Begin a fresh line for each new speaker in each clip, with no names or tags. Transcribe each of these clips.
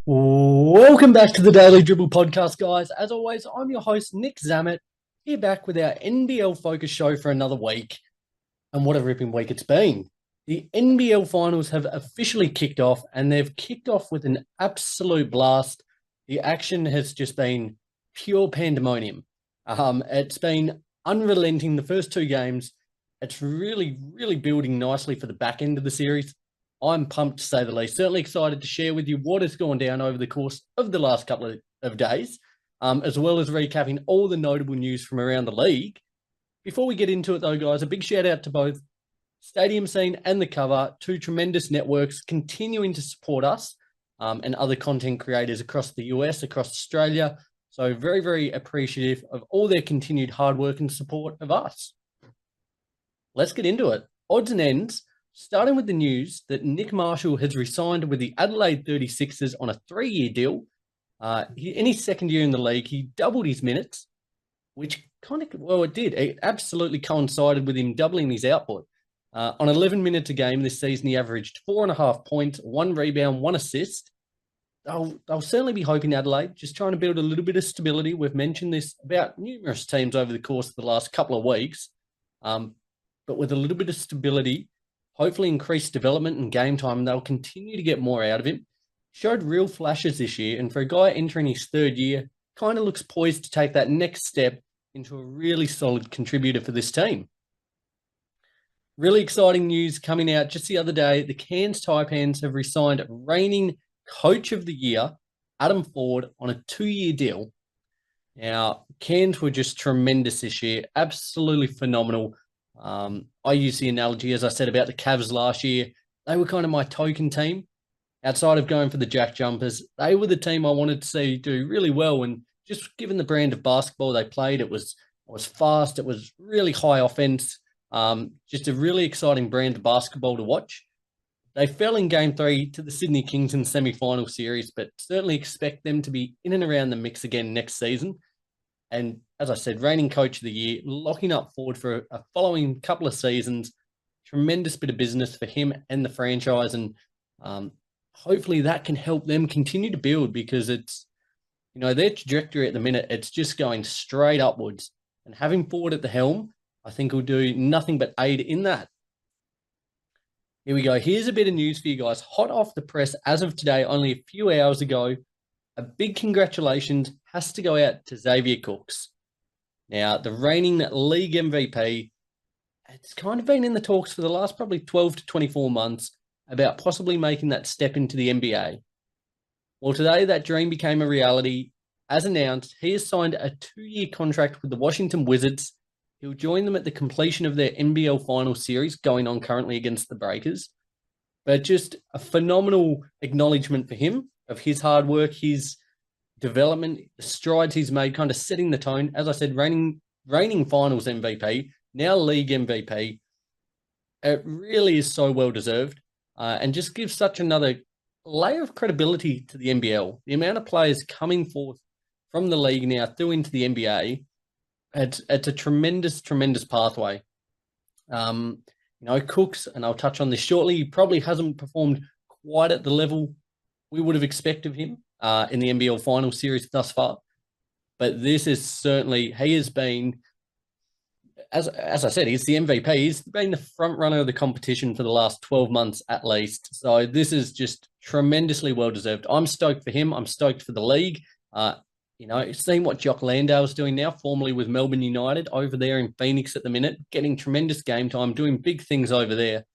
Welcome back to the Daily Dribble podcast, guys. As always, I'm your host, Nick Zammit, here back with our NBL focus show for another week. And what a ripping week it's been. The NBL Finals have officially kicked off, and they've kicked off with an absolute blast. The action has just been pure pandemonium. It's been unrelenting the first two games. It's really, really building nicely for the back end of the series. I'm pumped to say the least. Certainly excited to share with you what has gone down over the course of the last couple of days, as well as recapping all the notable news from around the league. Before we get into it, though, guys, a big shout out to both Stadium Scene and The Cover, two tremendous networks continuing to support us and other content creators across the US, across Australia. So very, very appreciative of all their continued hard work and support of us. Let's get into it. Odds and ends. Starting with the news that Nick Marshall has resigned with the Adelaide 36ers on a 3-year deal. In his second year in the league, he doubled his minutes, which it did. It absolutely coincided with him doubling his output. On 11 minutes a game this season, he averaged 4.5 points, 1 rebound, 1 assist. They'll certainly be hoping Adelaide, just trying to build a little bit of stability. We've mentioned this about numerous teams over the course of the last couple of weeks. But with a little bit of stability, hopefully increased development and game time, they'll continue to get more out of him. Showed real flashes this year, and for a guy entering his third year, kind of looks poised to take that next step into a really solid contributor for this team. Really exciting news coming out just the other day. The Cairns Taipans have re-signed reigning Coach of the Year, Adam Forde, on a 2-year deal. Now, Cairns were just tremendous this year, absolutely phenomenal. I use the analogy, as I said, about the Cavs last year. They were kind of my token team. Outside of going for the Jack Jumpers, they were the team I wanted to see do really well. And just given the brand of basketball they played, it was fast. It was really high offense. Just a really exciting brand of basketball to watch. They fell in Game 3 to the Sydney Kings in semi-final series, but certainly expect them to be in and around the mix again next season. And as I said, reigning Coach of the Year, locking up Forde for a following couple of seasons. Tremendous bit of business for him and the franchise. And hopefully that can help them continue to build, because it's, their trajectory at the minute, it's just going straight upwards. And having Forde at the helm, I think will do nothing but aid in that. Here we go. Here's a bit of news for you guys. Hot off the press as of today, only a few hours ago. A big congratulations has to go out to Xavier Cooks. Now, the reigning league MVP, it's kind of been in the talks for the last probably 12 to 24 months about possibly making that step into the NBA. Well, today that dream became a reality. As announced, he has signed a 2-year contract with the Washington Wizards. He'll join them at the completion of their NBL Finals Series going on currently against the Breakers. But just a phenomenal acknowledgement for him of his hard work, his development, the strides he's made, kind of setting the tone. As I said, reigning finals MVP, now league MVP. It really is so well-deserved and just gives such another layer of credibility to the NBL. The amount of players coming forth from the league now through into the NBA, it's a tremendous, tremendous pathway. Cooks, and I'll touch on this shortly, he probably hasn't performed quite at the level we would have expected of him in the NBL Finals Series thus far. But this is certainly, he has been, as I said, he's the MVP. He's been the front runner of the competition for the last 12 months at least. So this is just tremendously well-deserved. I'm stoked for him. I'm stoked for the league. Seeing what Jock Landale's doing now, formerly with Melbourne United, over there in Phoenix at the minute, getting tremendous game time, doing big things over there.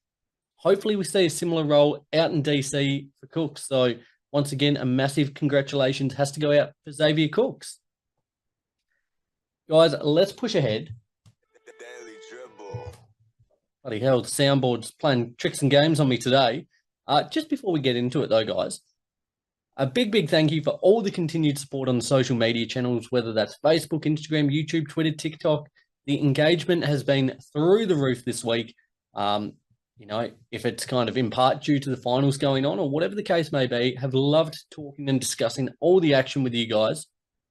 Hopefully we see a similar role out in DC for Cooks. So once again, a massive congratulations has to go out for Xavier Cooks. Guys, let's push ahead.
Daily Dribble.
Bloody hell, the soundboard's playing tricks and games on me today. Just before we get into it though, guys, a big, big thank you for all the continued support on the social media channels, whether that's Facebook, Instagram, YouTube, Twitter, TikTok. The engagement has been through the roof this week. If it's kind of in part due to the finals going on or whatever the case may be, have loved talking and discussing all the action with you guys.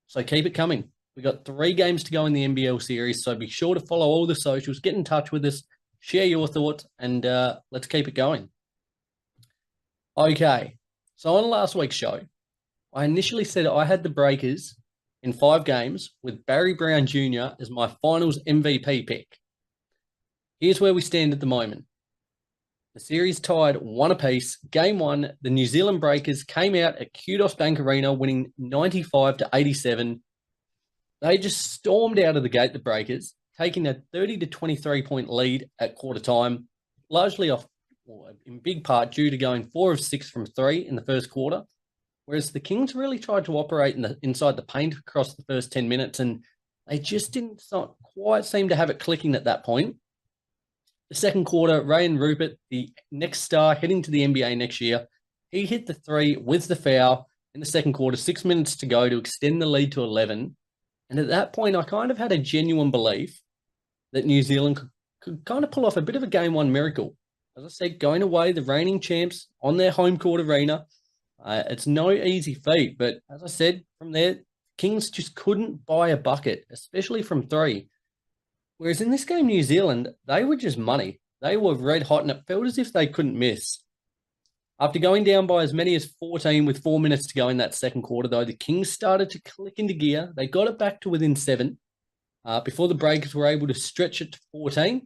So keep it coming. We've got 3 games to go in the NBL series, so be sure to follow all the socials, get in touch with us, share your thoughts, and let's keep it going. Okay, so on last week's show, I initially said I had the Breakers in 5 games with Barry Brown Jr. as my finals MVP pick. Here's where we stand at the moment. The series tied 1 apiece. Game 1, the New Zealand Breakers came out at Kudos Bank Arena winning 95-87. They just stormed out of the gate, the Breakers, taking a 30 to 23 point lead at quarter time, largely off, in big part due to going 4 of 6 from 3 in the first quarter. Whereas the Kings really tried to operate inside the paint across the first 10 minutes, and they just didn't quite seem to have it clicking at that point. The second quarter, Rayan Rupert, the next star heading to the NBA next year, he hit the 3 with the foul in the second quarter, 6 minutes to go to extend the lead to 11. And at that point, I kind of had a genuine belief that New Zealand could kind of pull off a bit of a Game 1 miracle. As I said, going away, the reigning champs on their home court arena, it's no easy feat, but as I said, from there, Kings just couldn't buy a bucket, especially from 3. Whereas in this game, New Zealand, they were just money. They were red hot, and it felt as if they couldn't miss. After going down by as many as 14 with 4 minutes to go in that second quarter, though, the Kings started to click into gear. They got it back to within 7 before the Breakers were able to stretch it to 14.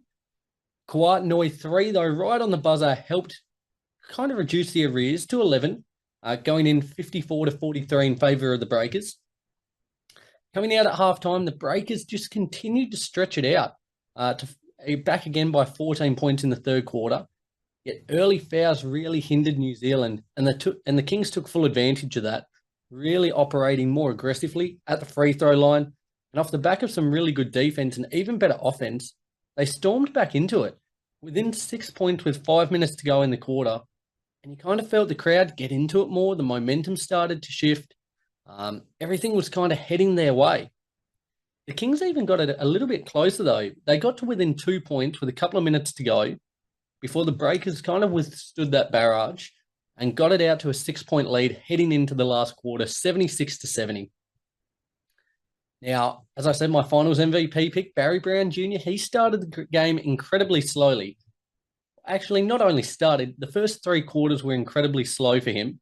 Kawhi Noi 3, though, right on the buzzer, helped kind of reduce the arrears to 11. Going in 54-43 in favour of the Breakers. Coming out at halftime, the Breakers just continued to stretch it out back again by 14 points in the third quarter. Yet early fouls really hindered New Zealand, and the Kings took full advantage of that, really operating more aggressively at the free throw line. And off the back of some really good defense and even better offense, they stormed back into it within 6 points with 5 minutes to go in the quarter. And you kind of felt the crowd get into it more. The momentum started to shift. Everything was kind of heading their way. The Kings even got it a little bit closer, though. They got to within 2 points with a couple of minutes to go before the Breakers kind of withstood that barrage and got it out to a 6-point lead heading into the last quarter, 76-70. Now, as I said, my finals MVP pick, Barry Brown Jr., he started the game incredibly slowly. Actually, not only started, the first 3 quarters were incredibly slow for him,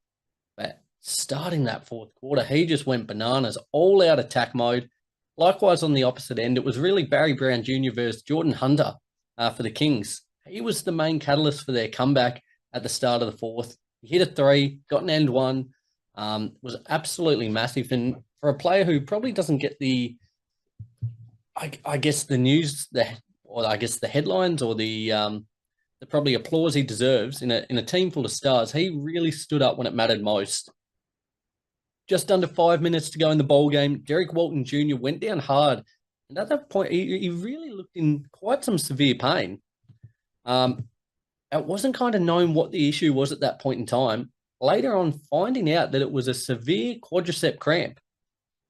but starting that fourth quarter, he just went bananas, all out attack mode. Likewise, on the opposite end, it was really Barry Brown Jr. versus Jordan Hunter for the Kings. He was the main catalyst for their comeback at the start of the fourth. He hit a 3, got an end one, was absolutely massive. And for a player who probably doesn't get the, I guess the news, the headlines or the probably applause he deserves in a team full of stars, he really stood up when it mattered most. Just under 5 minutes to go in the bowl game, Derek Walton Jr. went down hard. And at that point, he really looked in quite some severe pain. It wasn't kind of known what the issue was at that point in time. Later on, finding out that it was a severe quadricep cramp.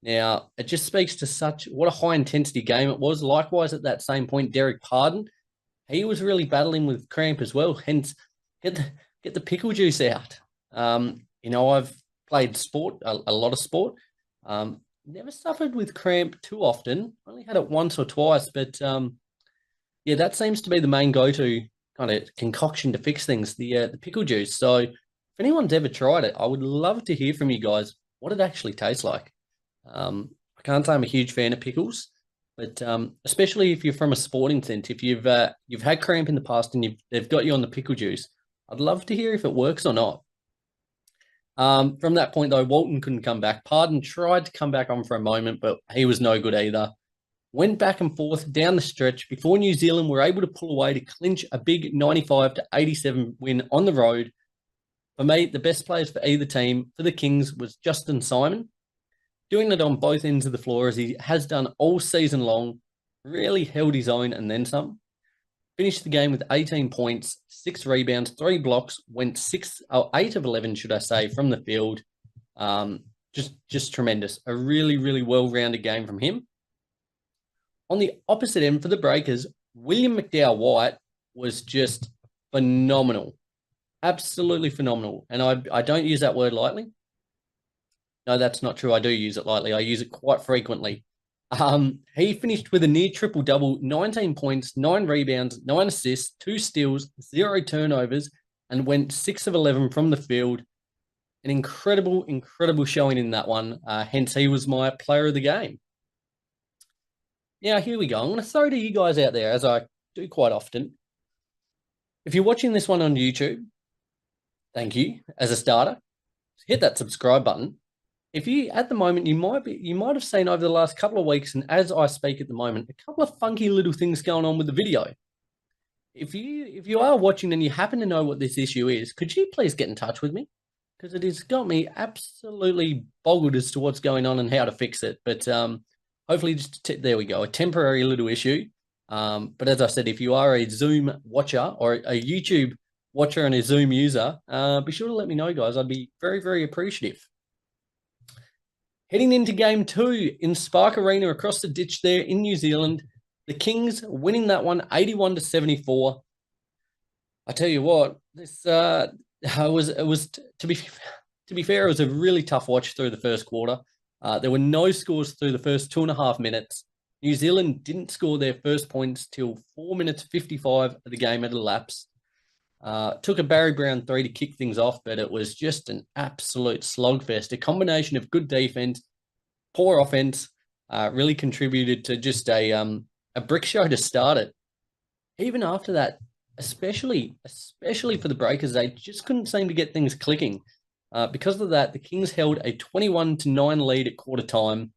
Now, it just speaks to what a high-intensity game it was. Likewise, at that same point, Derek Pardon, he was really battling with cramp as well. Hence, get the pickle juice out. I've played sport, a lot of sport. Never suffered with cramp too often. Only had it once or twice, but that seems to be the main go-to kind of concoction to fix things, the pickle juice. So if anyone's ever tried it, I would love to hear from you guys what it actually tastes like. I can't say I'm a huge fan of pickles, but especially if you're from a sporting sense, if you've had cramp in the past and they've got you on the pickle juice, I'd love to hear if it works or not. From that point, though, Walton couldn't come back. Pardon tried to come back on for a moment, but he was no good either. Went back and forth down the stretch before New Zealand were able to pull away to clinch a big 95-87 win on the road. For me, the best players for either team, for the Kings, was Justin Simon, doing it on both ends of the floor as he has done all season long, really held his own and then some. Finished the game with 18 points, 6 rebounds, 3 blocks, went 8 of 11, should I say, from the field. Just tremendous. A really, really well-rounded game from him. On the opposite end for the Breakers, William McDowell-White was just phenomenal. Absolutely phenomenal. And I don't use that word lightly. No, that's not true. I do use it lightly. I use it quite frequently. He finished with a near triple-double, 19 points, 9 rebounds, 9 assists, 2 steals, 0 turnovers, and went 6 of 11 from the field. An incredible, incredible showing in that one. Hence, he was my player of the game. Now, here we go. I'm going to throw to you guys out there, as I do quite often. If you're watching this one on YouTube, thank you as a starter. Hit that subscribe button. If you, at the moment, you might have seen over the last couple of weeks, and as I speak at the moment, a couple of funky little things going on with the video. If you are watching and you happen to know what this issue is, could you please get in touch with me? Because it has got me absolutely boggled as to what's going on and how to fix it. But hopefully, there we go, a temporary little issue. But as I said, if you are a Zoom watcher or a YouTube watcher and a Zoom user, be sure to let me know, guys. I'd be very, very appreciative. Heading into game 2 in Spark Arena across the ditch there in New Zealand, the Kings winning that one 81-74. I tell you what, this to be fair, it was a really tough watch through the first quarter. There were no scores through the first 2.5 minutes. New Zealand didn't score their first points till 4 minutes 55 of the game had elapsed. Took a Barry Brown 3 to kick things off, but it was just an absolute slugfest. A combination of good defense, poor offense, really contributed to just a brick show to start it. Even after that, especially for the Breakers, they just couldn't seem to get things clicking. Because of that, the Kings held a 21-9 lead at quarter time.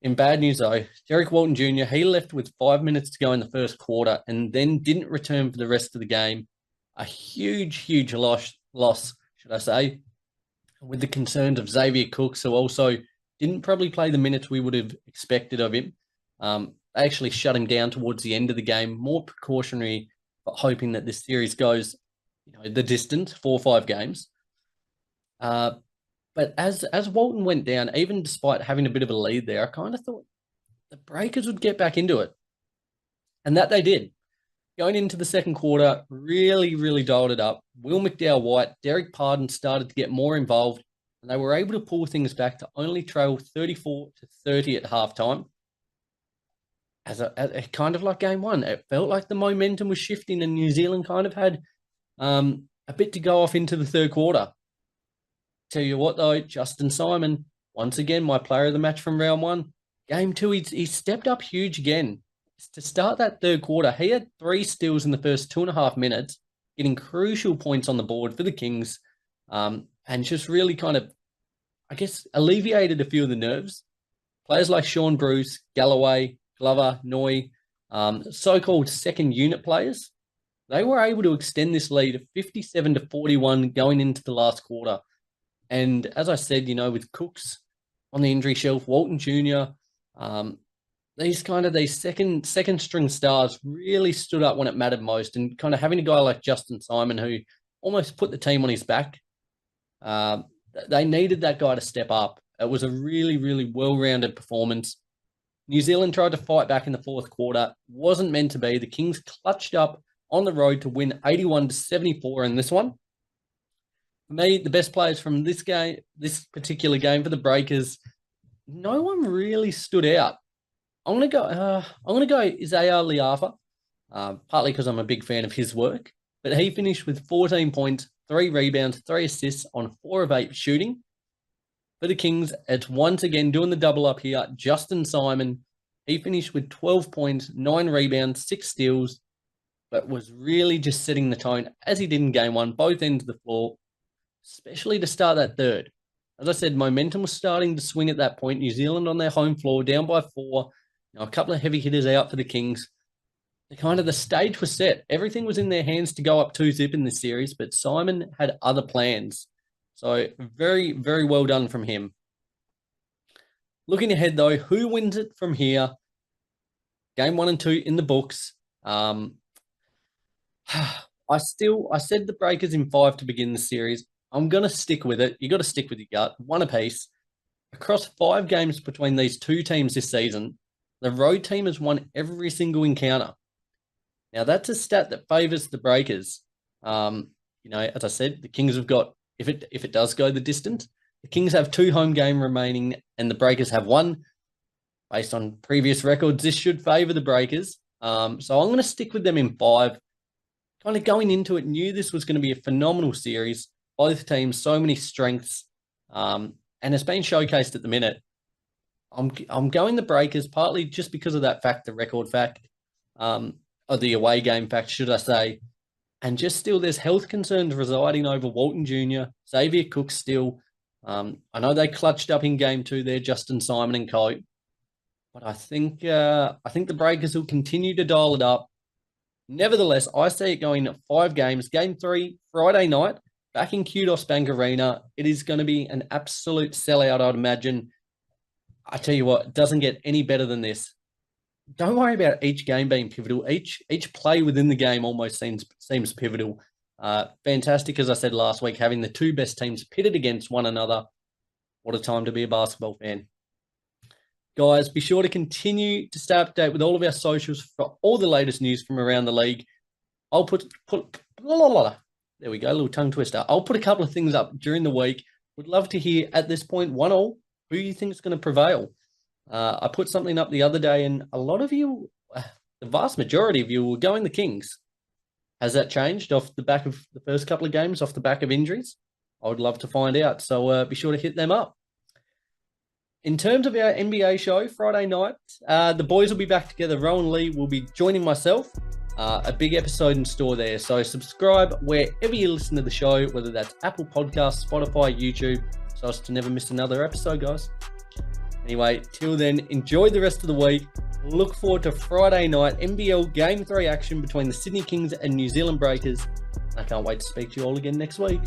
In bad news, though, Derek Walton Jr., he left with 5 minutes to go in the first quarter and then didn't return for the rest of the game. A huge loss, should I say, with the concerns of Xavier Cooks, who also didn't probably play the minutes we would have expected of him. They actually shut him down towards the end of the game, more precautionary, but hoping that this series goes, the distance, 4 or 5 games. But as Walton went down, even despite having a bit of a lead there, I kind of thought the Breakers would get back into it. And that they did. Going into the second quarter, really dialed it up. Will McDowell-White, Derek Pardon started to get more involved, and they were able to pull things back to only trail 34-30 at halftime. As kind of like game 1, it felt like the momentum was shifting, and New Zealand kind of had a bit to go off into the third quarter. Tell you what, though, Justin Simon, once again, my player of the match from round 1. Game 2, he stepped up huge again. To start that third quarter, he had 3 steals in the first 2.5 minutes, getting crucial points on the board for the Kings, and just really kind of, I guess, alleviated a few of the nerves. Players like Sean Bruce, Galloway, Glover, Noy, so-called second unit players, they were able to extend this lead of 57-41 going into the last quarter. And as I said, with Cooks on the injury shelf, Walton Jr., these second string stars really stood up when it mattered most, and kind of having a guy like Justin Simon who almost put the team on his back. They needed that guy to step up. It was a really well-rounded performance. New Zealand tried to fight back in the fourth quarter. Wasn't meant to be. The Kings clutched up on the road to win 81-74 in this one. For me, the best players from this particular game for the Breakers, no one really stood out. I'm gonna go Isaiah Liafa, partly because I'm a big fan of his work. But he finished with 14 points, 3 rebounds, 3 assists on 4 of 8 shooting. For the Kings, it's once again doing the double up here. Justin Simon, he finished with 12 points, 9 rebounds, 6 steals, but was really just setting the tone as he did in game 1, both ends of the floor, especially to start that third. As I said, momentum was starting to swing at that point. New Zealand on their home floor, down by 4. A couple of heavy hitters out for the Kings. The stage was set. Everything was in their hands to go up 2-zip in this series, but Simon had other plans. So very, very well done from him. Looking ahead, though, who wins it from here? Game 1 and 2 in the books. I said the Breakers in 5 to begin the series. I'm going to stick with it. You got to stick with your gut. 1 apiece. Across 5 games between these 2 teams this season, the road team has won every single encounter. Now, that's a stat that favors the Breakers. As I said, the Kings have got, if it does go the distance, the Kings have 2 home games remaining and the Breakers have 1. Based on previous records, this should favor the Breakers. So I'm going to stick with them in 5. Kind of going into it, knew this was going to be a phenomenal series. Both teams, so many strengths, and it's been showcased at the minute. I'm going the Breakers partly just because of that fact, the record fact, or the away game fact, should I say. And just still, there's health concerns residing over Walton Jr., Xavier Cooks still. I know they clutched up in game 2 there, Justin Simon and co. But I think the Breakers will continue to dial it up. Nevertheless, I see it going 5 games. Game 3, Friday night, back in Kudos Bank Arena. It is going to be an absolute sellout, I'd imagine. I tell you what, it doesn't get any better than this. Don't worry about each game being pivotal. Each play within the game almost seems pivotal. Fantastic, as I said last week, having the 2 best teams pitted against one another. What a time to be a basketball fan. Guys, be sure to continue to stay up to date with all of our socials for all the latest news from around the league. I'll put there we go, a little tongue twister. I'll put a couple of things up during the week. Would love to hear at this point, 1-1, who you think is going to prevail. I put something up the other day, and a lot of you, the vast majority of you, were going the Kings. Has that changed off the back of the first couple of games, off the back of injuries? I would love to find out. So be sure to hit them up. In terms of our NBA show, Friday night, the boys will be back together. Rowan Lee will be joining myself. A big episode in store there. So subscribe wherever you listen to the show, whether that's Apple Podcasts, Spotify, YouTube, so as to never miss another episode, guys. Anyway, till then, enjoy the rest of the week. Look forward to Friday night NBL Game 3 action between the Sydney Kings and New Zealand Breakers. I can't wait to speak to you all again next week.